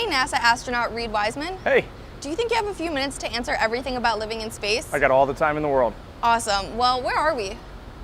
Hey, NASA astronaut Reed Wiseman. Hey, Do you think you have a few minutes to answer everything about living in space? I got all the time in the world. Awesome. Well, where are we?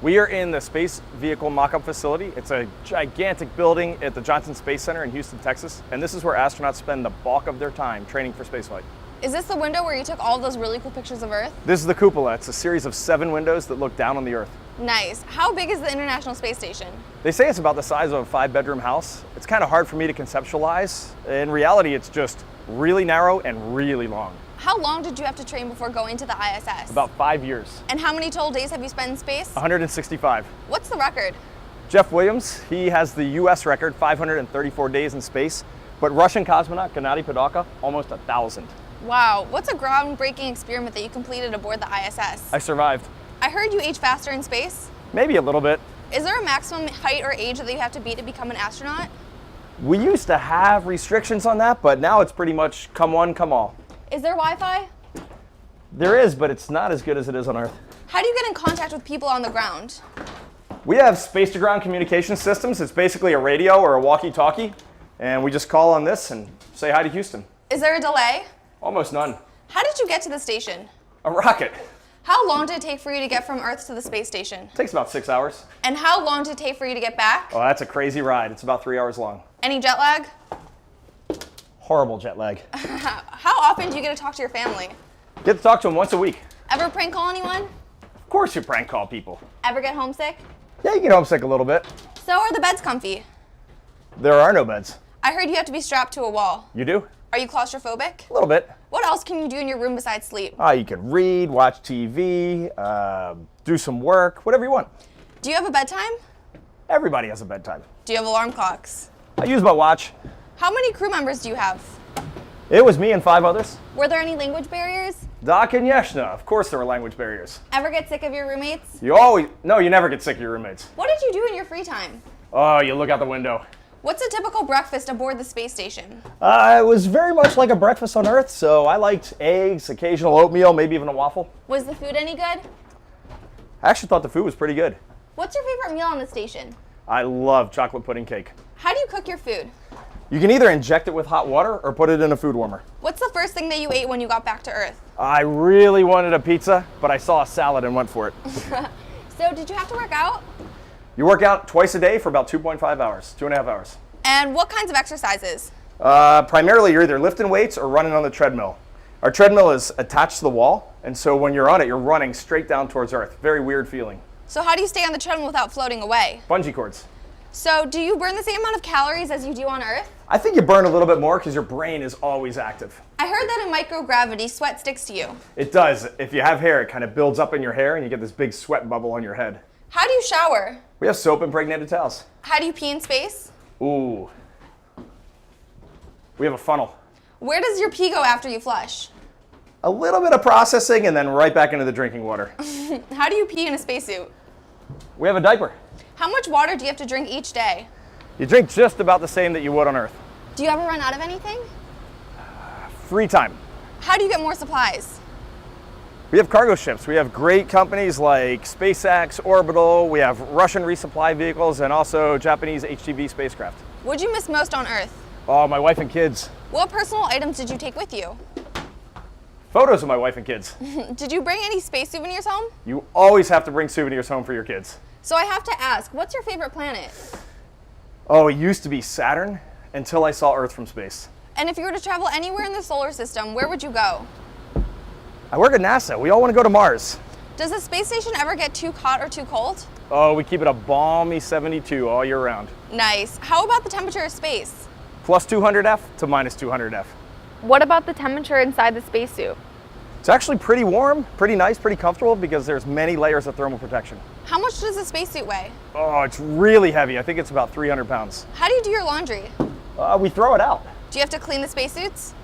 We are in the Space Vehicle Mock-Up Facility. It's a gigantic building at the Johnson Space Center in Houston, Texas. And this is where astronauts spend the bulk of their time training for spaceflight. Is this the window where you took all those really cool pictures of Earth? This is the cupola. It's a series of 7 windows that look down on the Earth. Nice. How big is the International Space Station? They say it's about the size of a 5-bedroom house. It's kind of hard for me to conceptualize. In reality, it's just really narrow and really long. How long did you have to train before going to the ISS? About 5 years. And how many total days have you spent in space? 165. What's the record? Jeff Williams, he has the US record, 534 days in space. But Russian cosmonaut Gennady Padalka, almost 1,000. Wow. What's a groundbreaking experiment that you completed aboard the ISS? I survived. I heard you age faster in space. Maybe a little bit. Is there a maximum height or age that you have to be to become an astronaut? We used to have restrictions on that, but now it's pretty much come one, come all. Is there Wi-Fi? There is, but it's not as good as it is on Earth. How do you get in contact with people on the ground? We have space-to-ground communication systems. It's basically a radio or a walkie-talkie, and we just call on this and say hi to Houston. Is there a delay? Almost none. How did you get to the station? A rocket. How long did it take for you to get from Earth to the space station? Takes about 6 hours. And how long did it take for you to get back? Oh, that's a crazy ride. It's about 3 hours long. Any jet lag? Horrible jet lag. How often do you get to talk to your family? Get to talk to them once a week. Ever prank call anyone? Of course you prank call people. Ever get homesick? Yeah, you get homesick a little bit. So are the beds comfy? There are no beds. I heard you have to be strapped to a wall. You do? Are you claustrophobic? A little bit. What else can you do in your room besides sleep? You can read, watch TV, do some work, whatever you want. Do you have a bedtime? Everybody has a bedtime. Do you have alarm clocks? I use my watch. How many crew members do you have? It was me and 5 others. Were there any language barriers? Doc and Yeshna, of course there were language barriers. Ever get sick of your roommates? No, you never get sick of your roommates. What did you do in your free time? Oh, you look out the window. What's a typical breakfast aboard the space station? It was very much like a breakfast on Earth, so I liked eggs, occasional oatmeal, maybe even a waffle. Was the food any good? I actually thought the food was pretty good. What's your favorite meal on the station? I love chocolate pudding cake. How do you cook your food? You can either inject it with hot water or put it in a food warmer. What's the first thing that you ate when you got back to Earth? I really wanted a pizza, but I saw a salad and went for it. So did you have to work out? You work out twice a day for about 2.5 hours, 2.5 hours. And what kinds of exercises? Primarily, you're either lifting weights or running on the treadmill. Our treadmill is attached to the wall, and so when you're on it, you're running straight down towards Earth. Very weird feeling. So how do you stay on the treadmill without floating away? Bungee cords. So do you burn the same amount of calories as you do on Earth? I think you burn a little bit more because your brain is always active. I heard that in microgravity, sweat sticks to you. It does. If you have hair, it kind of builds up in your hair and you get this big sweat bubble on your head. How do you shower? We have soap impregnated towels. How do you pee in space? Ooh. We have a funnel. Where does your pee go after you flush? A little bit of processing and then right back into the drinking water. How do you pee in a spacesuit? We have a diaper. How much water do you have to drink each day? You drink just about the same that you would on Earth. Do you ever run out of anything? Free time. How do you get more supplies? We have cargo ships. We have great companies like SpaceX, Orbital. We have Russian resupply vehicles and also Japanese HTV spacecraft. What'd you miss most on Earth? Oh, my wife and kids. What personal items did you take with you? Photos of my wife and kids. Did you bring any space souvenirs home? You always have to bring souvenirs home for your kids. So I have to ask, what's your favorite planet? Oh, it used to be Saturn until I saw Earth from space. And if you were to travel anywhere in the solar system, where would you go? I work at NASA. We all want to go to Mars. Does the space station ever get too hot or too cold? Oh, we keep it a balmy 72 all year round. Nice. How about the temperature of space? Plus 200 F to minus 200 F. What about the temperature inside the spacesuit? It's actually pretty warm, pretty nice, pretty comfortable because there's many layers of thermal protection. How much does a spacesuit weigh? Oh, it's really heavy. I think it's about 300 pounds. How do you do your laundry? We throw it out. Do you have to clean the spacesuits?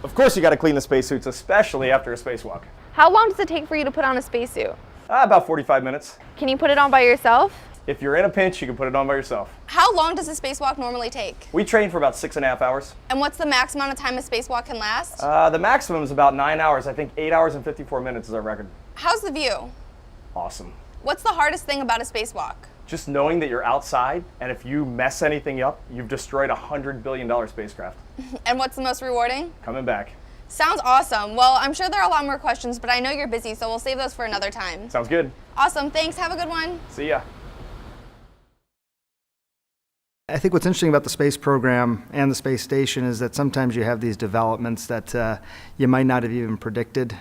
Of course you got to clean the spacesuits, especially after a spacewalk. How long does it take for you to put on a spacesuit? About 45 minutes. Can you put it on by yourself? If you're in a pinch, you can put it on by yourself. How long does a spacewalk normally take? We train for about 6.5 hours. And what's the max amount of time a spacewalk can last? The maximum is about 9 hours. I think 8 hours and 54 minutes is our record. How's the view? Awesome. What's the hardest thing about a spacewalk? Just knowing that you're outside, and if you mess anything up, you've destroyed a $100 billion spacecraft. And what's the most rewarding? Coming back. Sounds awesome. Well, I'm sure there are a lot more questions, but I know you're busy, so we'll save those for another time. Sounds good. Awesome. Thanks. Have a good one. See ya. I think what's interesting about the space program and the space station is that sometimes you have these developments that you might not have even predicted.